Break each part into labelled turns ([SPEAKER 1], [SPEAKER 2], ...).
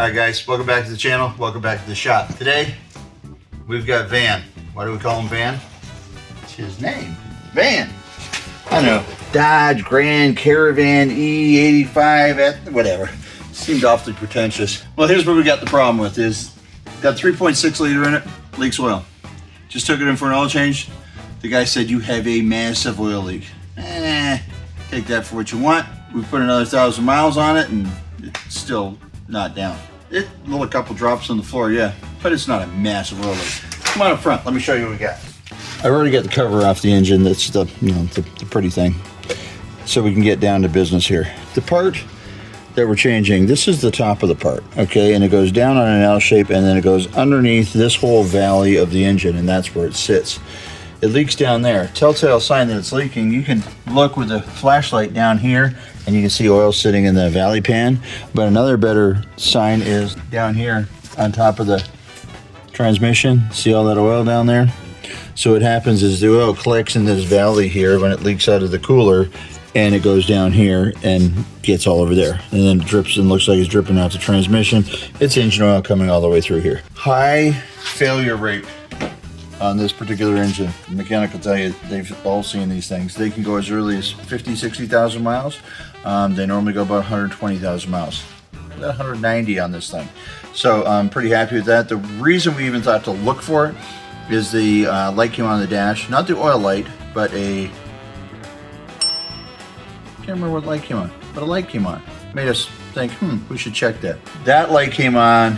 [SPEAKER 1] Alright guys, welcome back to the channel, welcome back to the shop. Today, we've got Van. Why do we call him Van? It's his name, Van. I know, Dodge Grand Caravan E85, whatever. Seemed awfully pretentious. Well, here's where we got the problem with is, got 3.6 liter in it, leaks oil. Just took it in for an oil change. The guy said, you have a massive oil leak. Take that for what you want. We put another 1,000 miles on it and it's still not down. It a couple drops on the floor, yeah, but it's not a massive oil leak. Come on up front, let me show you what we got. I've already got the cover off the engine. That's the, the pretty thing. So we can get down to business here. The part that we're changing, this is the top of the part, okay? And it goes down on an L shape and then it goes underneath this whole valley of the engine, and that's where it sits. It leaks down there. Telltale sign that it's leaking, you can look with a flashlight down here and you can see oil sitting in the valley pan. But another better sign is down here on top of the transmission. See all that oil down there? So what happens is the oil collects in this valley here when it leaks out of the cooler, and it goes down here and gets all over there. And then it drips and looks like it's dripping out the transmission. It's engine oil coming all the way through here. High failure rate on this particular engine. The mechanic will tell you, they've all seen these things. They can go as early as 50, 60,000 miles. They normally go about 120,000 miles. About 190 on this thing. So I'm pretty happy with that. The reason we even thought to look for it is the light came on the dash. Not the oil light, but a, can't remember what light came on, but a light came on. Made us think, we should check that. That light came on,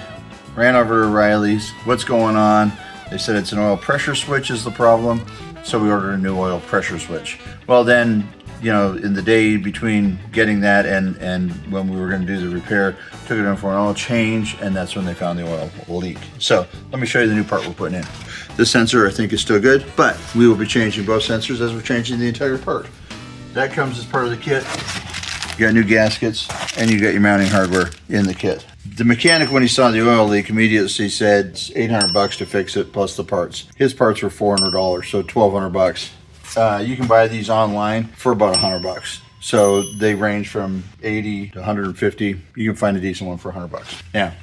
[SPEAKER 1] ran over to Riley's. What's going on? They said it's an oil pressure switch is the problem, so we ordered a new oil pressure switch. Well then, in the day between getting that and when we were going to do the repair, took it in for an oil change, and that's when they found the oil leak. So let me show you the new part we're putting in. This sensor I think is still good, but we will be changing both sensors as we're changing the entire part. That comes as part of the kit. You got new gaskets and you got your mounting hardware in the kit. The mechanic, when he saw the oil leak, immediately said it's 800 bucks to fix it plus the parts. His parts were $400, so 1,200 bucks. You can buy these online for about 100 bucks. So they range from 80 to 150. You can find a decent one for 100 bucks. Now,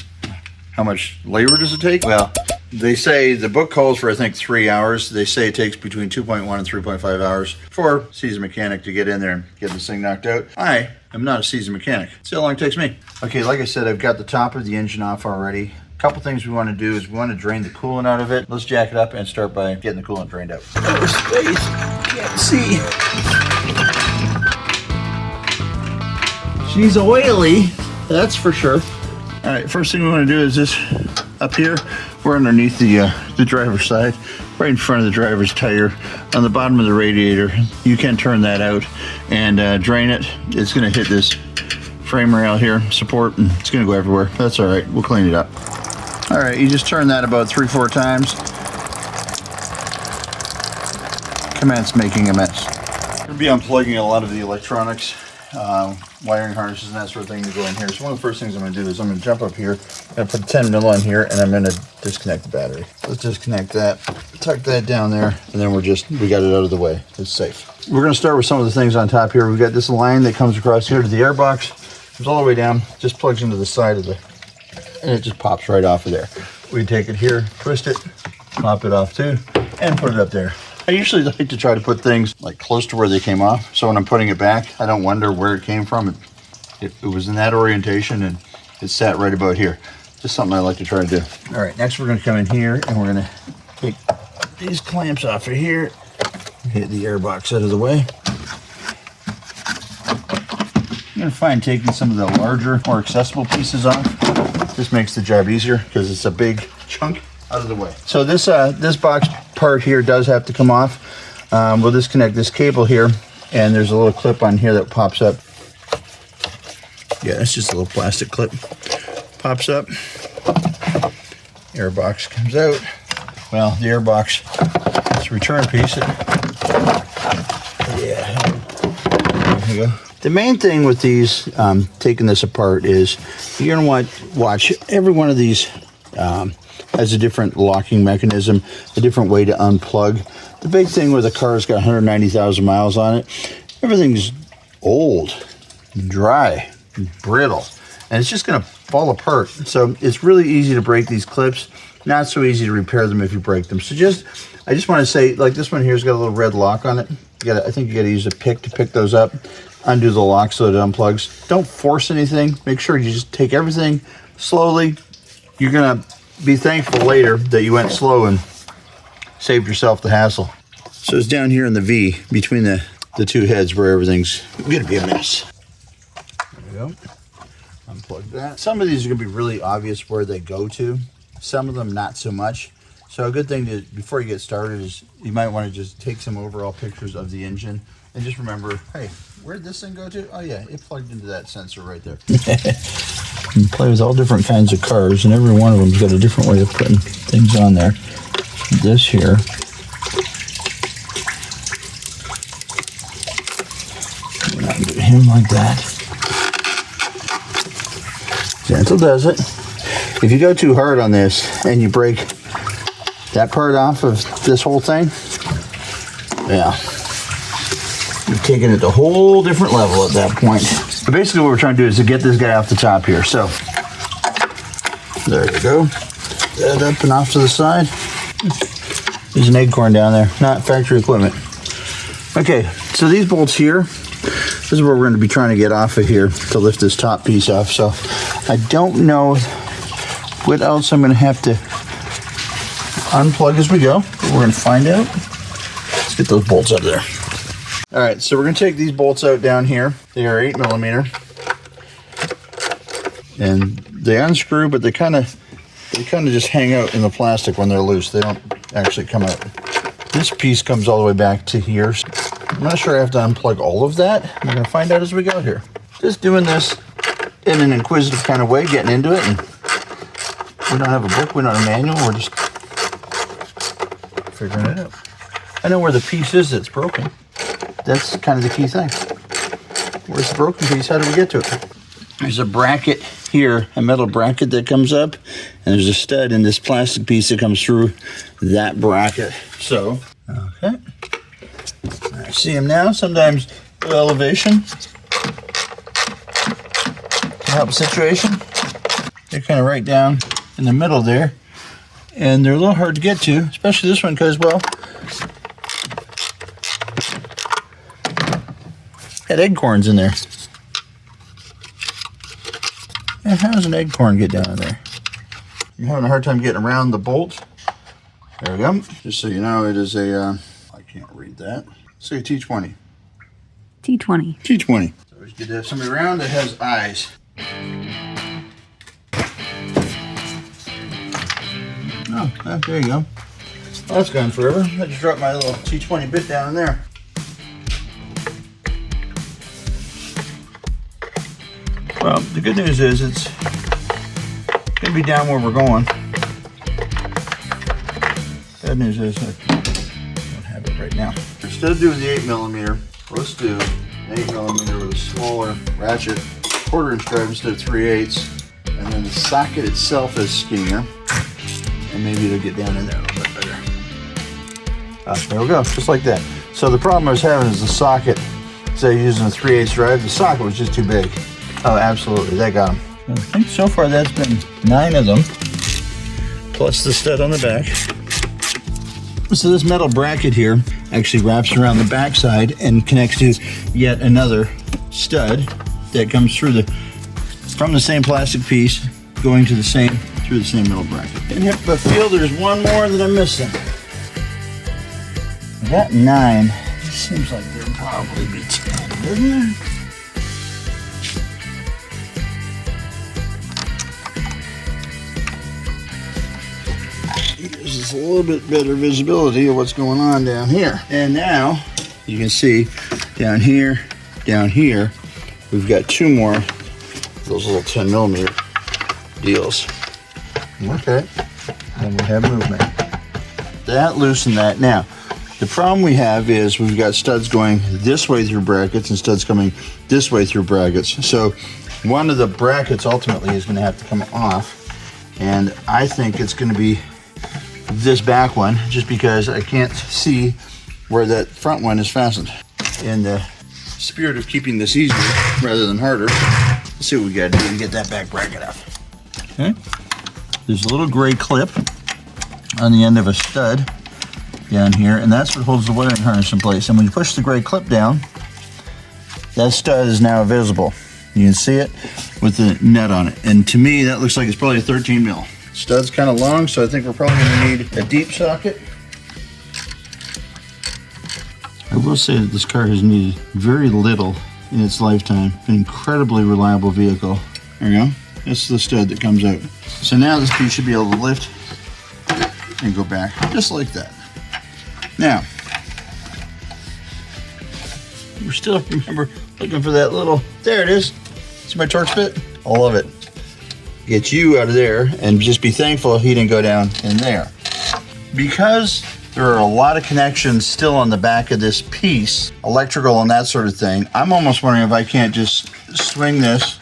[SPEAKER 1] how much labor does it take? Well, they say the book calls for, I think, 3 hours. They say it takes between 2.1 and 3.5 hours for a seasoned mechanic to get in there and get this thing knocked out. I am not a seasoned mechanic. See how long it takes me. Okay, like I said, I've got the top of the engine off already. A couple things we want to do is we want to drain the coolant out of it. Let's jack it up and start by getting the coolant drained out. Oh, space. Can't see. She's oily, that's for sure. All right, first thing we want to do is this up here. We're underneath the driver's side, right in front of the driver's tire, on the bottom of the radiator. You can turn that out and drain it. It's going to hit this frame rail here, support, and it's going to go everywhere. That's all right. We'll clean it up. All right, you just turn that about 3-4 times. Commence making a mess. I'm going to be unplugging a lot of the electronics, wiring harnesses and that sort of thing to go in here. So one of the first things I'm going to do is I'm going to jump up here, I'm going to put 10 mil on here, and I'm going to disconnect the battery. Let's disconnect that, tuck that down there, and then we got it out of the way. It's safe. We're going to start with some of the things on top here. We've got this line that comes across here to the air box. Comes all the way down, just plugs into the side of and it just pops right off of there. We take it here, twist it, pop it off too, and put it up there. I usually like to try to put things like close to where they came off, so when I'm putting it back, I don't wonder where it came from. It was in that orientation and it sat right about here. Just something I like to try to do. All right, next we're gonna come in here and we're gonna take these clamps off of here, hit the air box out of the way. I'm gonna find taking some of the larger, more accessible pieces off. This makes the job easier because it's a big chunk out of the way. So this box part here does have to come off. We'll disconnect this cable here, and there's a little clip on here that pops up. Yeah, it's just a little plastic clip. Pops up. Air box comes out. Well, the air box, it's a return piece. Yeah, there you go. The main thing with these, taking this apart, is you're gonna want to watch every one of these has a different locking mechanism, a different way to unplug. The big thing with a car's got 190,000 miles on it, everything's old, dry, brittle, and it's just gonna fall apart. So it's really easy to break these clips. Not so easy to repair them if you break them. So I just want to say, like this one here's got a little red lock on it. I think you got to use a pick to pick those up. Undo the lock so that it unplugs. Don't force anything. Make sure you just take everything slowly. You're gonna be thankful later that you went slow and saved yourself the hassle. So it's down here in the V between the two heads where everything's gonna be a mess. There we go. Unplug that. Some of these are gonna be really obvious where they go to. Some of them not so much. So a good thing to, before you get started, is you might want to just take some overall pictures of the engine and just remember, hey, where'd this thing go to? Oh yeah, it plugged into that sensor right there. You play with all different kinds of cars, and every one of them's got a different way of putting things on there. This here, undo him like that. Gentle does it. If you go too hard on this and you break that part off of this whole thing, yeah, you're taking it to a whole different level at that point. But basically what we're trying to do is to get this guy off the top here. So there you go. That up and off to the side. There's an acorn down there, not factory equipment. Okay, so these bolts here, this is what we're going to be trying to get off of here to lift this top piece off. So I don't know what else I'm going to have to unplug as we go, but we're going to find out. Let's get those bolts out of there. All right, so we're going to take these bolts out down here. They are 8mm, and they unscrew, but they kind of just hang out in the plastic when they're loose. They don't actually come out. This piece comes all the way back to here. I'm not sure I have to unplug all of that. We're going to find out as we go here. Just doing this in an inquisitive kind of way, getting into it. And we don't have a book, we don't have a manual, we're just figuring it out. I know where the piece is that's broken. That's kind of the key thing. Where's the broken piece? How do we get to it? There's a bracket here, a metal bracket that comes up, and there's a stud in this plastic piece that comes through that bracket. So, okay. I see them now. Sometimes the elevation can help the situation. They're kind of right down in the middle there, and they're a little hard to get to, especially this one because, well, had acorns in there. And how does an acorn get down in there? I'm having a hard time getting around the bolt. There we go. Just so you know, it is a, I can't read that. Say T20.
[SPEAKER 2] T20.
[SPEAKER 1] T20. So it's good to have somebody around that has eyes. Oh, there you go. Well, that's gone forever. I just dropped my little T20 bit down in there. Well, the good news is it's going to be down where we're going. Bad news is I don't have it right now. Instead of doing the 8mm, let's do an 8mm with a smaller ratchet, 1/4" drive instead of 3/8, and then the socket itself is skinnier, and maybe it'll get down in there a little bit better. There we go, just like that. So the problem I was having is the socket. Instead of using a 3/8 drive, the socket was just too big. Oh, absolutely, that got them. I think so far that's been 9 of them, plus the stud on the back. So this metal bracket here actually wraps around the back side and connects to yet another stud that comes through from the same plastic piece, going to through the same metal bracket. And I feel there's one more that I'm missing. I got 9. Seems like there'd probably be 10, doesn't there? Gives us a little bit better visibility of what's going on down here. And now you can see down here, we've got 2 more of those little 10mm deals. Okay, and we have movement. That loosened that. Now, the problem we have is we've got studs going this way through brackets and studs coming this way through brackets. So one of the brackets ultimately is going to have to come off, and I think it's going to be this back one, just because I can't see where that front one is fastened. In the spirit of keeping this easier rather than harder, let's see what we got to do to get that back bracket off. Okay. There's a little gray clip on the end of a stud down here, and that's what holds the wiring harness in place. And when you push the gray clip down, that stud is now visible. You can see it with the nut on it. And to me, that looks like it's probably a 13 mil. Stud's kind of long, so I think we're probably gonna need a deep socket. I will say that this car has needed very little in its lifetime. An incredibly reliable vehicle. There we go. That's the stud that comes out. So now this piece should be able to lift and go back, just like that. Now, we're still, remember, looking for that little, there it is. See my Torx bit? I love it. Get you out of there and just be thankful he didn't go down in there. Because there are a lot of connections still on the back of this piece, electrical and that sort of thing, I'm almost wondering if I can't just swing this.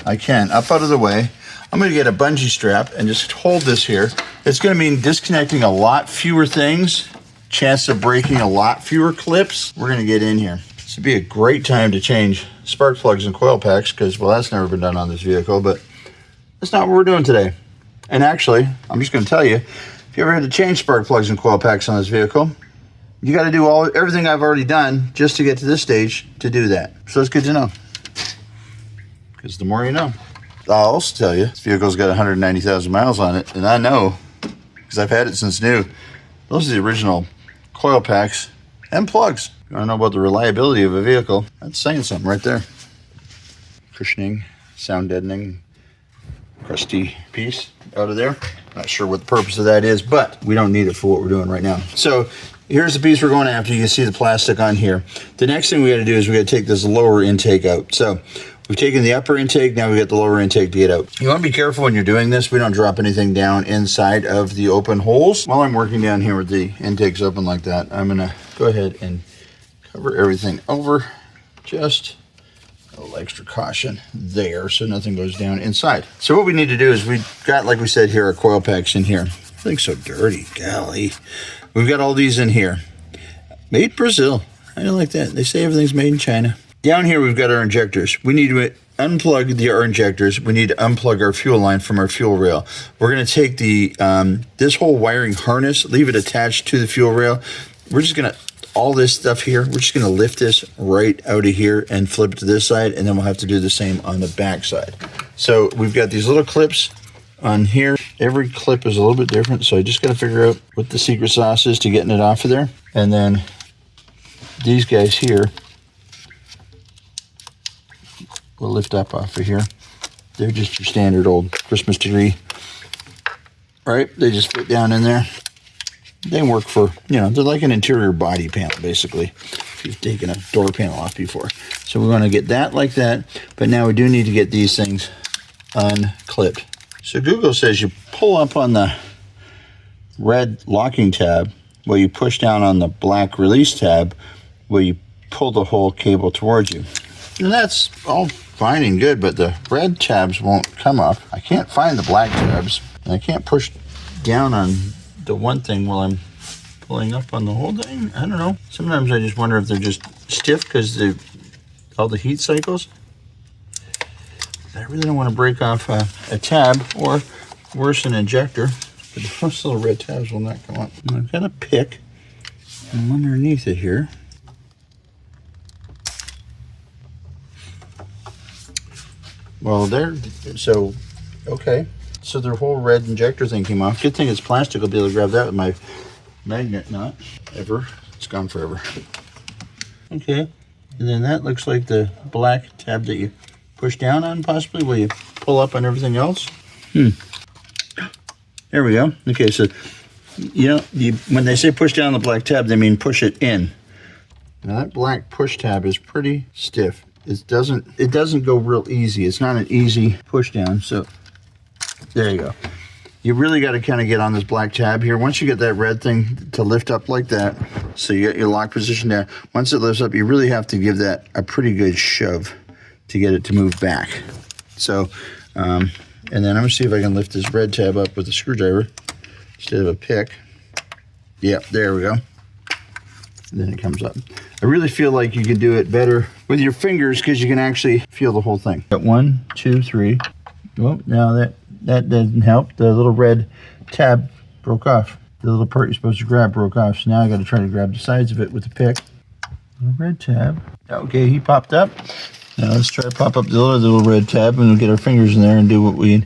[SPEAKER 1] I can, up out of the way. I'm gonna get a bungee strap and just hold this here. It's gonna mean disconnecting a lot fewer things, chance of breaking a lot fewer clips. We're gonna get in here. This would be a great time to change spark plugs and coil packs because, well, that's never been done on this vehicle, but that's not what we're doing today. And actually, I'm just gonna tell you, if you ever had to change spark plugs and coil packs on this vehicle, you gotta do everything I've already done just to get to this stage to do that. So it's good to know. Because the more you know. I'll also tell you, this vehicle's got 190,000 miles on it, and I know, because I've had it since new, those are the original coil packs and plugs. You wanna know about the reliability of a vehicle? That's saying something right there. Cushioning, sound deadening, crusty piece out of there. Not sure what the purpose of that is, but we don't need it for what we're doing right now. So here's the piece we're going after. You can see the plastic on here. The next thing we gotta do is we gotta take this lower intake out. So we've taken the upper intake, now we got the lower intake to get out. You wanna be careful when you're doing this. We don't drop anything down inside of the open holes. While I'm working down here with the intakes open like that, I'm gonna go ahead and cover everything over. Just a little extra caution there so nothing goes down inside. So what we need to do is we've got, like we said here, our coil packs in here. Everything's so dirty, golly. We've got all these in here. Made Brazil. I don't like that. They say everything's made in China. Down here, we've got our injectors. We need to unplug our injectors. We need to unplug our fuel line from our fuel rail. We're gonna take the this whole wiring harness, leave it attached to the fuel rail. We're just gonna, all this stuff here, we're just gonna lift this right out of here and flip it to this side, and then we'll have to do the same on the back side. So we've got these little clips on here. Every clip is a little bit different, so I just gotta figure out what the secret sauce is to getting it off of there. And then these guys here will lift up off of here. They're just your standard old Christmas tree, right? They just fit down in there. They work for, you know, they're like an interior body panel, basically, if you've taken a door panel off before. So we want to get that like that, but now we do need to get these things unclipped. So Google says you pull up on the red locking tab, while you push down on the black release tab, where you pull the whole cable towards you. And that's all fine and good, but the red tabs won't come up. I can't find the black tabs, and I can't push down on the one thing while I'm pulling up on the whole thing. I don't know. Sometimes I just wonder if they're just stiff because all the heat cycles. I really don't want to break off a tab, or worse, an injector. But those little red tabs will not come up. And I've got a pick underneath it here. Well, there, so, okay. So their whole red injector thing came off. Good thing it's plastic. I'll be able to grab that with my magnet knot. It's gone forever. Okay, and then that looks like the black tab that you push down on, possibly, where you pull up on everything else. There we go. Okay, so, you know, when they say push down the black tab, they mean push it in. Now that black push tab is pretty stiff. It doesn't go real easy. It's not an easy push down, so there you go. You really got to kind of get on this black tab here. Once you get that red thing to lift up like that, so you get your lock position there. Once it lifts up, you really have to give that a pretty good shove to get it to move back. So, and then I'm gonna see if I can lift this red tab up with a screwdriver instead of a pick. Yep, there we go. And then it comes up. I really feel like you can do it better with your fingers because you can actually feel the whole thing. Got 1, 2, 3. Well, now that that didn't help. The little red tab broke off. The little part you're supposed to grab broke off. So now I got to try to grab the sides of it with the pick. The red tab. Okay, he popped up. Now let's try to pop up the other little red tab, and we'll get our fingers in there and do what we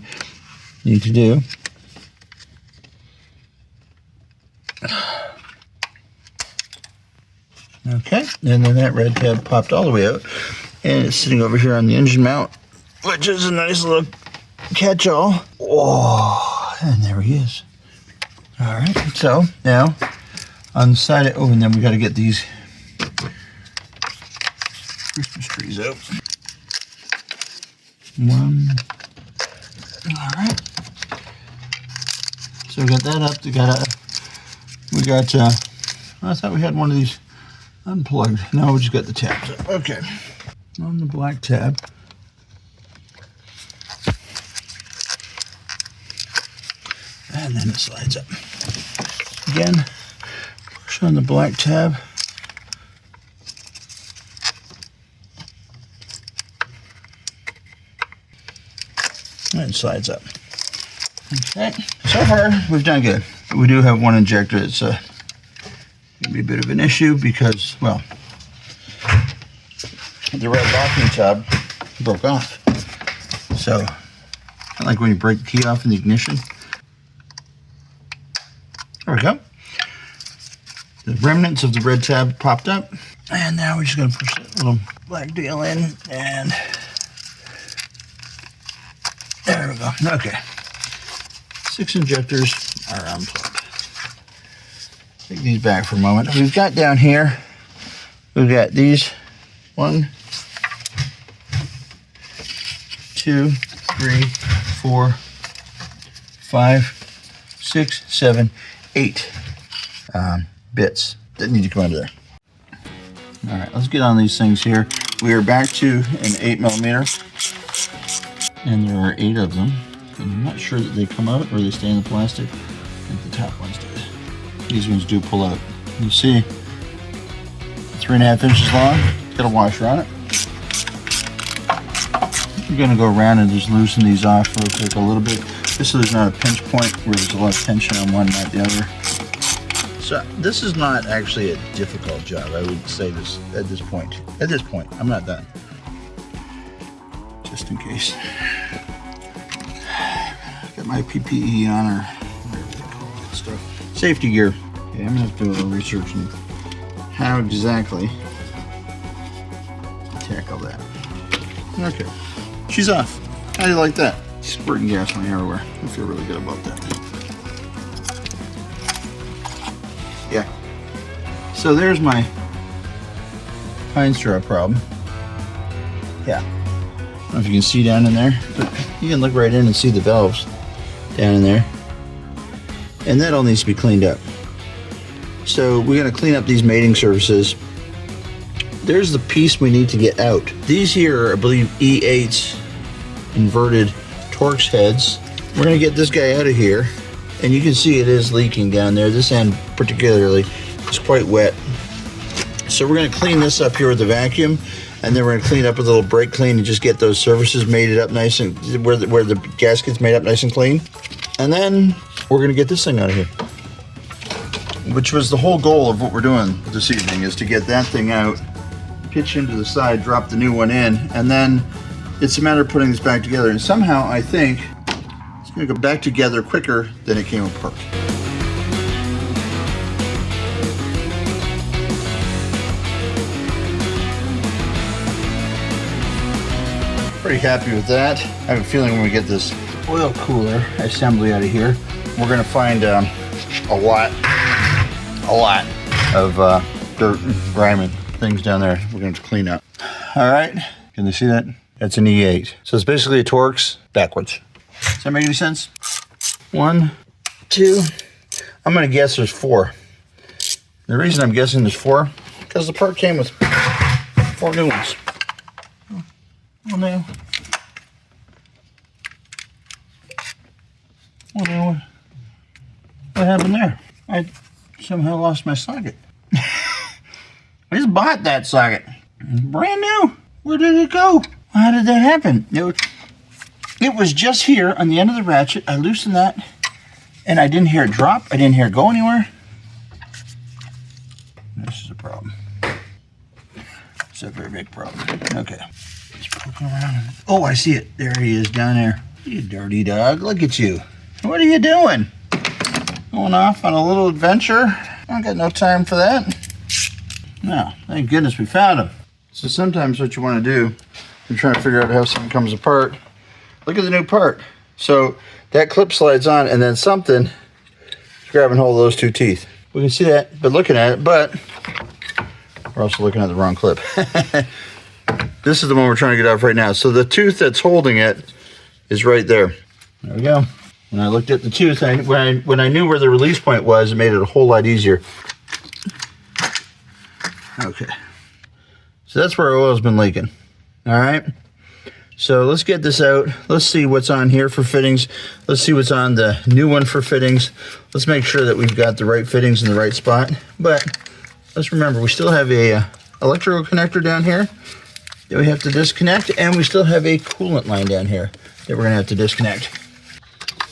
[SPEAKER 1] need to do. Okay, and then that red tab popped all the way out, and it's sitting over here on the engine mount, which is a nice little catch-all. Oh, and there he is. All right, so now on the side of, oh, and then we got to get these Christmas trees out. One. All right. So we got that up. I thought we had one of these unplugged. No, we just got the tabs up. Okay. On the black tab. And then it slides up. Again, push on the black tab. And it slides up. Okay. So far, we've done good. We do have one injector that's going to be a bit of an issue because, well, the red locking tab broke off. So, kind of like when you break the key off in the ignition. There we go. The remnants of the red tab popped up. And now we're just going to push that little black deal in. And there we go. Okay. 6 injectors are unplugged. Take these back for a moment. We've got down here, we've got these 1, 2, 3, 4, 5, 6, 7, 8 bits that need to come out of there. All right, let's get on these things here. We are back to an 8mm, and there are 8 of them. I'm not sure that they come out or they stay in the plastic. I think the top ones do. These ones do pull out. You see, 3.5 inches long. It's got a washer on it. We're going to go around and just loosen these off real quick a little bit, just so there's not a pinch point where there's a lot of tension on one, not the other. So this is not actually a difficult job. I would say this at this point. At this point, I'm not done. Just in case. Got my PPE on, or whatever they call that stuff. Safety gear. Okay, I'm gonna have to do a little research on how exactly to tackle that. Okay, she's off. How do you like that? Squirting gasoline everywhere. I feel really good about that. Yeah. So there's my pine straw problem. Yeah. I don't know if you can see down in there, but you can look right in and see the valves down in there. And that all needs to be cleaned up. So we're going to clean up these mating surfaces. There's the piece we need to get out. These here are, I believe, E8 inverted Torx heads. We're going to get this guy out of here. And you can see it is leaking down there. This end particularly is quite wet. So we're going to clean this up here with the vacuum. And then we're going to clean up with a little brake clean and just get those surfaces mated up nice and where the gasket's made up nice and clean. And then we're going to get this thing out of here. Which was the whole goal of what we're doing this evening, is to get that thing out, pitch into the side, drop the new one in, and then it's a matter of putting this back together. And somehow I think it's going to go back together quicker than it came apart. Pretty happy with that. I have a feeling when we get this oil cooler assembly out of here, we're going to find a lot of dirt and grime and things down there we're going to clean up. All right, can you see that? That's an E8. So it's basically a Torx backwards. Does that make any sense? 1, 2, I'm going to guess there's 4. The reason I'm guessing there's 4, because the part came with 4 new ones. Oh no. Oh no. What happened there? I somehow lost my socket. I just bought that socket. It's brand new. Where did it go? How did that happen? It It was just here on the end of the ratchet. I loosened that, and I didn't hear it drop. I didn't hear it go anywhere. This is a problem. It's a very big problem. Okay. Just poking around. Oh, I see it. There he is down there. You dirty dog. Look at you. What are you doing? Going off on a little adventure? I got no time for that. No, thank goodness we found him. So sometimes what you want to do, you're trying to figure out how something comes apart. Look at the new part. So that clip slides on, and then something is grabbing hold of those two teeth. We can see that, but looking at it, but we're also looking at the wrong clip. This is the one we're trying to get off right now. So the tooth that's holding it is right there. There we go. When I looked at the tooth, when I knew where the release point was, it made it a whole lot easier. Okay. So that's where our oil's been leaking. All right. So let's get this out. Let's see what's on here for fittings. Let's see what's on the new one for fittings. Let's make sure that we've got the right fittings in the right spot. But let's remember, we still have a electrical connector down here that we have to disconnect, and we still have a coolant line down here that we're gonna have to disconnect.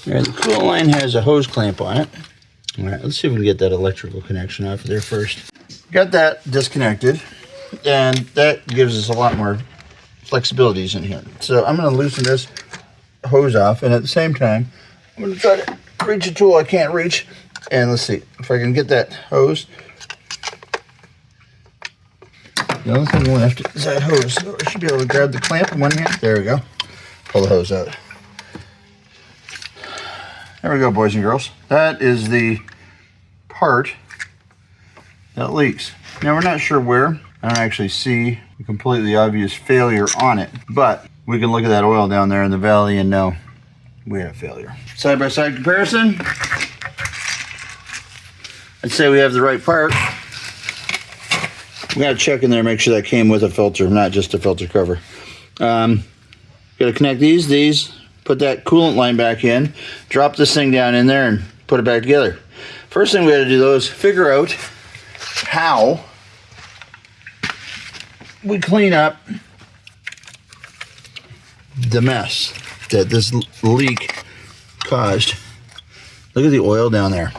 [SPEAKER 1] All right, the coolant line has a hose clamp on it. All right, let's see if we can get that electrical connection off of there first. Got that disconnected, and that gives us a lot more flexibilities in here. So I'm going to loosen this hose off, and at the same time, I'm going to try to reach a tool I can't reach, and let's see if I can get that hose. The only thing left is that hose. So I should be able to grab the clamp in one hand. There we go. Pull the hose out. There we go, boys and girls. That is the part that leaks. Now we're not sure where. I don't actually see a completely obvious failure on it, but we can look at that oil down there in the valley and know we had a failure. Side-by-side comparison. I'd say we have the right part. We gotta check in there, make sure that came with a filter, not just a filter cover. Gotta connect these, put that coolant line back in, drop this thing down in there and put it back together. First thing we gotta do though is figure out how we clean up the mess that this leak caused. Look at the oil down there.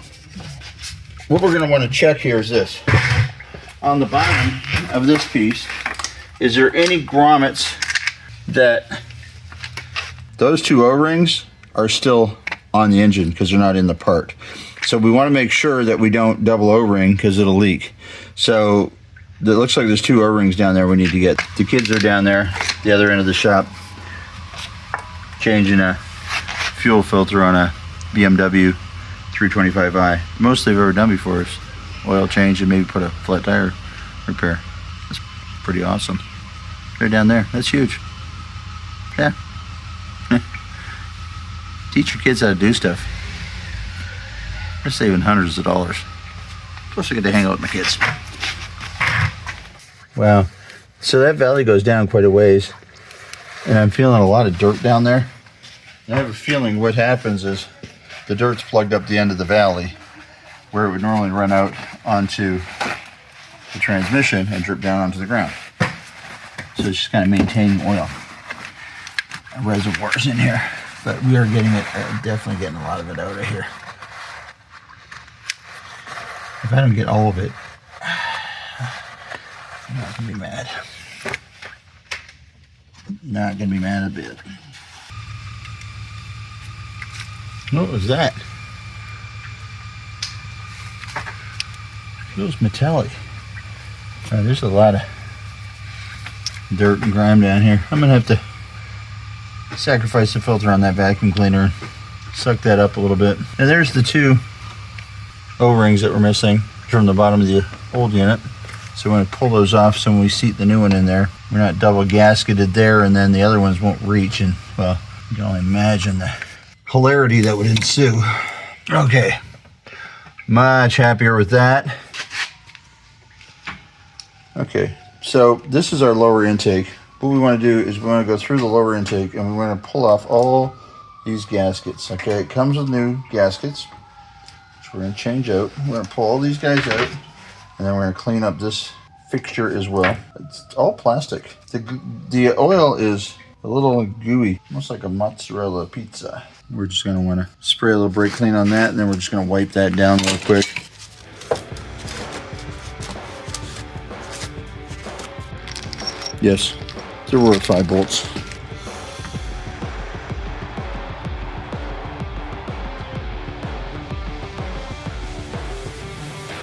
[SPEAKER 1] What we're going to want to check here is this. On the bottom of this piece, is there any grommets that those two O-rings are still on the engine because they're not in the part. So we want to make sure that we don't double O-ring because it'll leak. So it looks like there's two O-rings down there we need to get. The kids are down there, the other end of the shop, changing a fuel filter on a BMW 325i. Most they've ever done before is oil change and maybe put a flat tire repair. That's pretty awesome. They're down there. That's huge. Yeah. Teach your kids how to do stuff. They're saving hundreds of dollars. Plus I get to hang out with my kids. Wow. So that valley goes down quite a ways, and I'm feeling a lot of dirt down there. And I have a feeling what happens is the dirt's plugged up the end of the valley where it would normally run out onto the transmission and drip down onto the ground. So it's just kind of maintaining oil. Reservoirs in here, but we are getting it, definitely getting a lot of it out of here. If I don't get all of it, I'm not gonna be mad. Not gonna be mad a bit. What was that? Feels metallic. There's a lot of dirt and grime down here. I'm gonna have to sacrifice the filter on that vacuum cleaner and suck that up a little bit. And there's the two O-rings that we're missing from the bottom of the old unit. So we're going to pull those off so when we seat the new one in there, we're not double gasketed there and then the other ones won't reach. And well, you can only imagine the hilarity that would ensue. Okay, much happier with that. Okay, so this is our lower intake. What we want to do is we want to go through the lower intake and we want to pull off all these gaskets. Okay, it comes with new gaskets, which we're going to change out. We're going to pull all these guys out. And then we're going to clean up this fixture as well. It's all plastic. The oil is a little gooey, almost like a mozzarella pizza. We're just gonna wanna spray a little brake clean on that, and then we're just gonna wipe that down real quick. Yes, there were 5 bolts.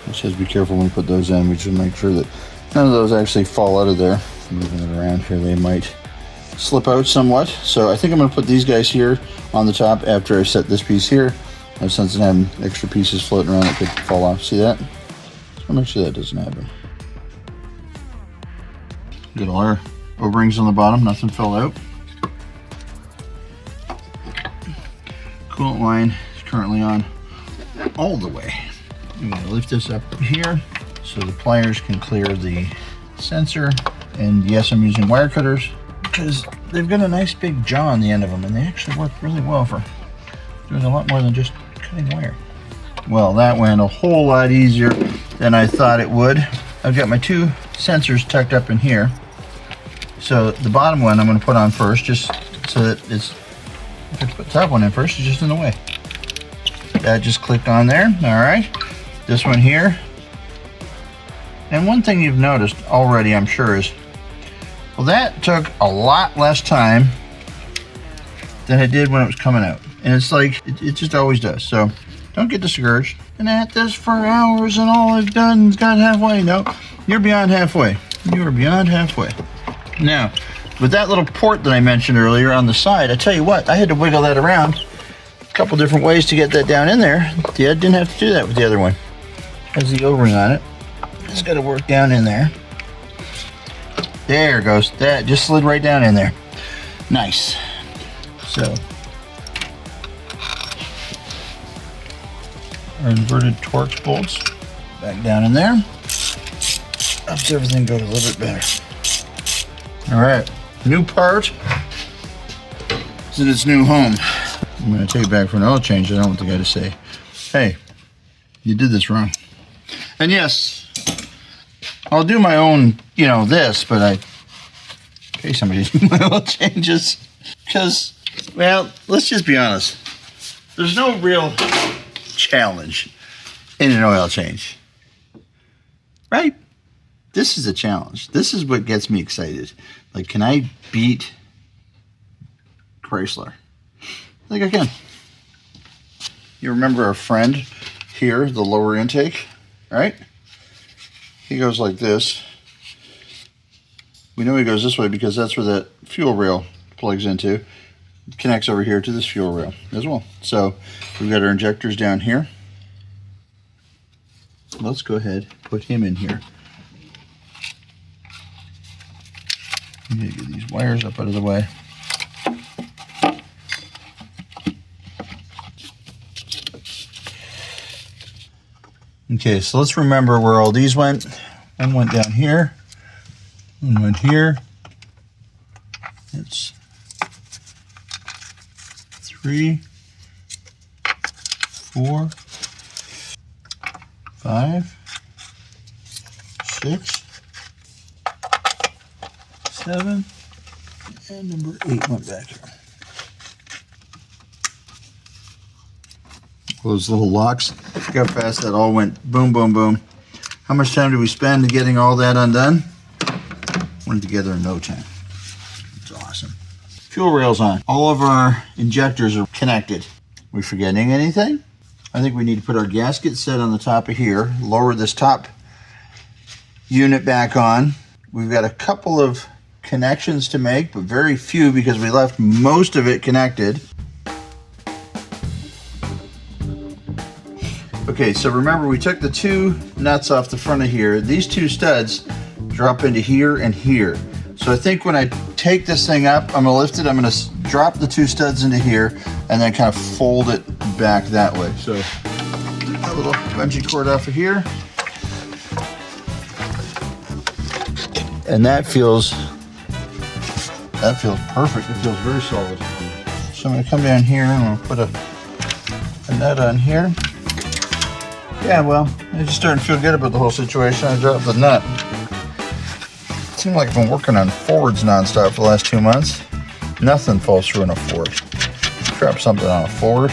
[SPEAKER 1] It says be careful when you put those in. We should make sure that none of those actually fall out of there. Moving it around here, they might slip out somewhat. So I think I'm going to put these guys here on the top after I set this piece here. And since I have extra pieces floating around that could fall off. See that? I'll make sure that doesn't happen. Get all our O-rings on the bottom, nothing fell out. Coolant line is currently on all the way. I'm going to lift this up here so the pliers can clear the sensor. And yes, I'm using wire cutters because they've got a nice big jaw on the end of them, and they actually work really well for doing a lot more than just cutting wire. Well, that went a whole lot easier than I thought it would. I've got my 2 sensors tucked up in here. So the bottom one I'm going to put on first, just so that it's, if I put the top one in first, it's just in the way. That just clicked on there. All right. This one here. And one thing you've noticed already, I'm sure, is, well, that took a lot less time than it did when it was coming out. And it's like, it just always does. So don't get discouraged. And at this for hours and all I've done is got halfway. No, you're beyond halfway. You are beyond halfway. Now, with that little port that I mentioned earlier on the side, I tell you what, I had to wiggle that around a couple different ways to get that down in there. Yeah, I didn't have to do that with the other one. Has the O-ring on it. It's got to work down in there. There it goes. That just slid right down in there. Nice. So, our inverted Torx bolts back down in there. Helps everything go a little bit better. All right, new part. It's in its new home. I'm going to take it back for an oil change. I don't want the guy to say, hey, you did this wrong. And yes, I'll do my own, this, but I pay somebody to do my oil changes. Because, well, let's just be honest. There's no real challenge in an oil change. Right? This is a challenge. This is what gets me excited. Like, can I beat Chrysler? I think I can. You remember our friend here, the lower intake, right? He goes like this. We know he goes this way because that's where that fuel rail plugs into. It connects over here to this fuel rail as well. So we've got our injectors down here. Let's go ahead, put him in here. I'm gonna get these wires up out of the way. Okay, so let's remember where all these went. One went down here, one went here. It's 3, 4, 5, 6, 7, and number 8 went back here. Those little locks, look how fast that all went. Boom, boom, boom. How much time did we spend getting all that undone? Went together in no time. It's awesome. Fuel rails on. All of our injectors are connected. We forgetting anything? I think we need to put our gasket set on the top of here, lower this top unit back on. We've got a couple of connections to make, but very few because we left most of it connected. Okay, so remember we took the 2 nuts off the front of here. These 2 studs drop into here and here. So I think when I take this thing up, I'm gonna lift it, I'm gonna drop the 2 studs into here and then kind of fold it back that way. So a little bungee cord off of here. And that feels perfect. It feels very solid. So I'm gonna come down here and I'm gonna put a nut on here. Yeah, well, I'm just starting to feel good about the whole situation. I dropped the nut. It seemed like I've been working on forwards nonstop for the last 2 months. Nothing falls through in a Ford. Drop something on a Ford.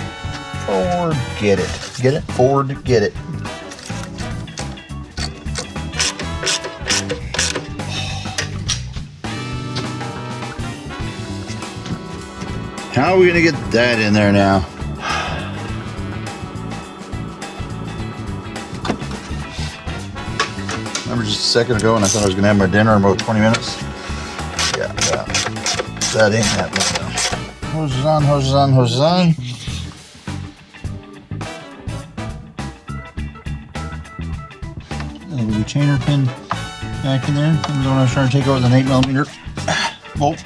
[SPEAKER 1] Ford, get it. Get it? Ford, get it. How are we gonna get that in there now? Remember just a second ago when I thought I was gonna have my dinner in about 20 minutes? Yeah, that ain't happening now. Hoses on, hoses on, hoses on. A little retainer pin back in there. Remember the one I was trying to take out with an 8mm bolt?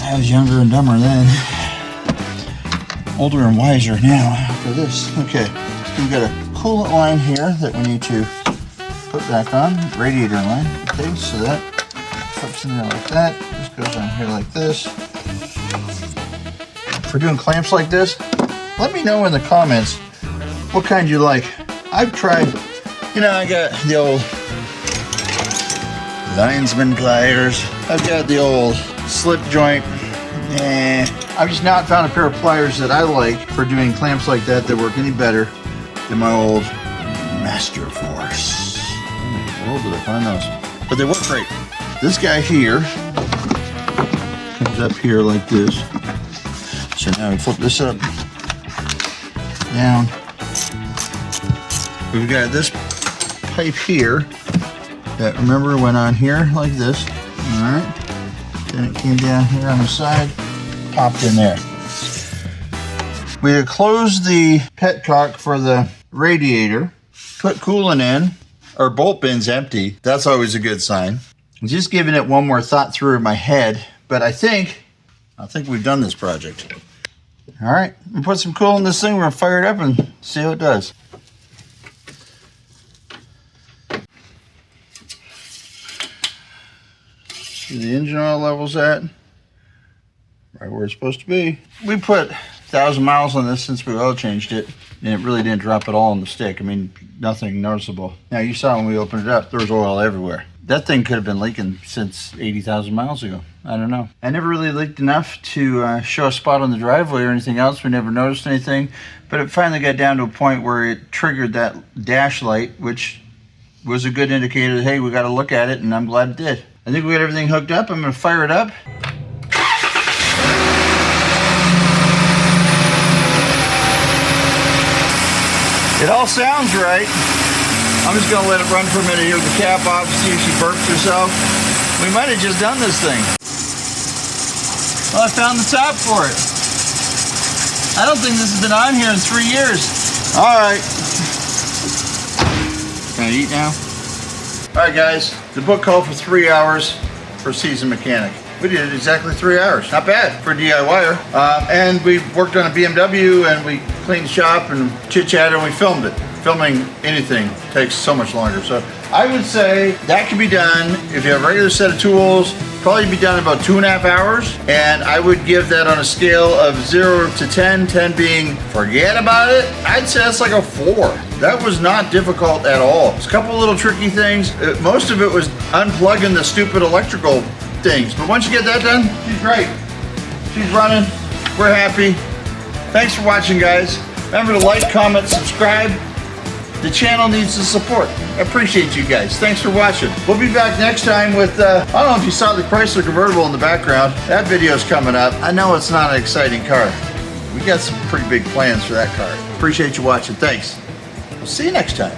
[SPEAKER 1] I was younger and dumber then. Older and wiser now after this. Okay, we've got a coolant line here that we need to put back on. Radiator line. Okay, so that flips in there like that. This goes on here like this. For doing clamps like this, let me know in the comments what kind you like. I've tried, you know, I got the old linesman pliers. I've got the old slip joint. I've just not found a pair of pliers that I like for doing clamps like that work any better than my old Master Force. Where did I find those? But they work great. This guy here comes up here like this. So now we flip this up, down. We've got this pipe here that, remember, went on here like this. All right. Then it came down here on the side, popped in there. We closed the petcock for the radiator, put coolant in. Our bolt bin's empty. That's always a good sign. I'm just giving it one more thought through in my head, but I think we've done this project. All right, we'll put some coolant in this thing. We're gonna fire it up and see how it does. See the engine oil levels at right where it's supposed to be. We put 1,000 miles on this since we oil changed it, and it really didn't drop at all on the stick. I mean, nothing noticeable. Now, you saw when we opened it up, there was oil everywhere. That thing could have been leaking since 80,000 miles ago. I don't know. I never really leaked enough to show a spot on the driveway or anything else. We never noticed anything, but it finally got down to a point where it triggered that dash light, which was a good indicator that, hey, we got to look at it, and I'm glad it did. I think we got everything hooked up. I'm gonna fire it up. It all sounds right. I'm just gonna let it run for a minute here with the cap off, see if she burps herself. We might have just done this thing. Well, I found the top for it. I don't think this has been on here in 3 years. All right. Can I eat now? All right, guys, the book called for 3 hours for a seasoned mechanic. We did it exactly 3 hours. Not bad for a DIYer. And we worked on a BMW, and we cleaned the shop and chit-chatted, and we filmed it. Filming anything takes so much longer. So I would say that can be done if you have a regular set of tools, probably be done in about 2.5 hours. And I would give that on a scale of 0 to 10, 10 being forget about it. I'd say that's like a 4. That was not difficult at all. It's a couple little tricky things. Most of it was unplugging the stupid electrical things. But once you get that done, she's great. She's running. We're happy. Thanks for watching, guys. Remember to like, comment, subscribe. The channel needs the support. I appreciate you guys. Thanks for watching. We'll be back next time with, I don't know if you saw the Chrysler convertible in the background. That video's coming up. I know it's not an exciting car. We got some pretty big plans for that car. Appreciate you watching. Thanks. We'll see you next time.